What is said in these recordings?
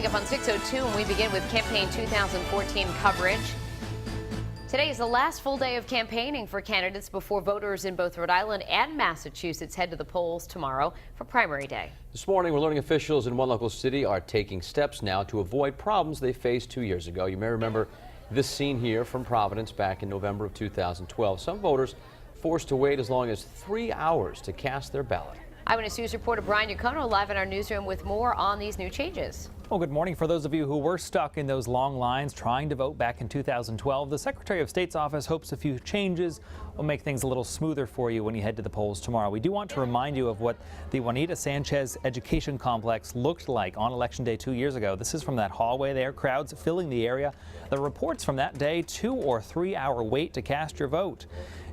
up on 6:02, and we begin with campaign 2014 coverage. Today is the last full day of campaigning for candidates before voters in both Rhode Island and Massachusetts head to the polls tomorrow for primary day. This morning, we're learning officials in one local city are taking steps now to avoid problems they faced 2 years ago. You may remember this scene here from Providence back in November of 2012. Some voters forced to wait as long as 3 hours to cast their ballot. Eyewitness News reporter Brian Yacono live in our newsroom with more on these new changes. Well, good morning. For those of you who were stuck in those long lines trying to vote back in 2012, the Secretary of State's office hopes a few changes will make things a little smoother for you when you head to the polls tomorrow. We do want to remind you of what the Juanita Sanchez Education Complex looked like on Election Day 2 years ago. This is from that hallway there, crowds filling the area. The reports from that day, 2 or 3 hour wait to cast your vote.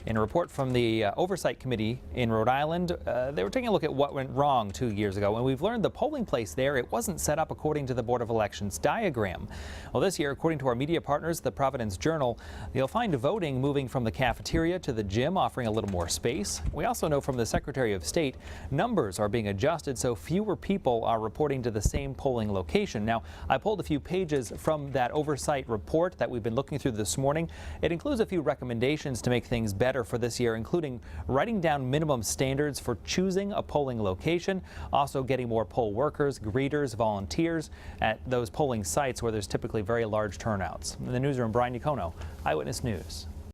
In a report from the Oversight Committee in Rhode Island, they were taking a look at what went wrong 2 years ago, and we've learned the polling place there, it wasn't set up according to the Board of Elections diagram. Well, this year, according to our media partners, the Providence Journal, you'll find voting moving from the cafeteria to the gym, offering a little more space. We also know from the Secretary of State, numbers are being adjusted so fewer people are reporting to the same polling location. Now, I pulled a few pages from that oversight report that we've been looking through this morning. It includes a few recommendations to make things better for this year, including writing down minimum standards for choosing a polling location, also getting more poll workers, greeters, volunteers at those polling sites where there's typically very large turnouts. In the newsroom, Brian Yacono, Eyewitness News.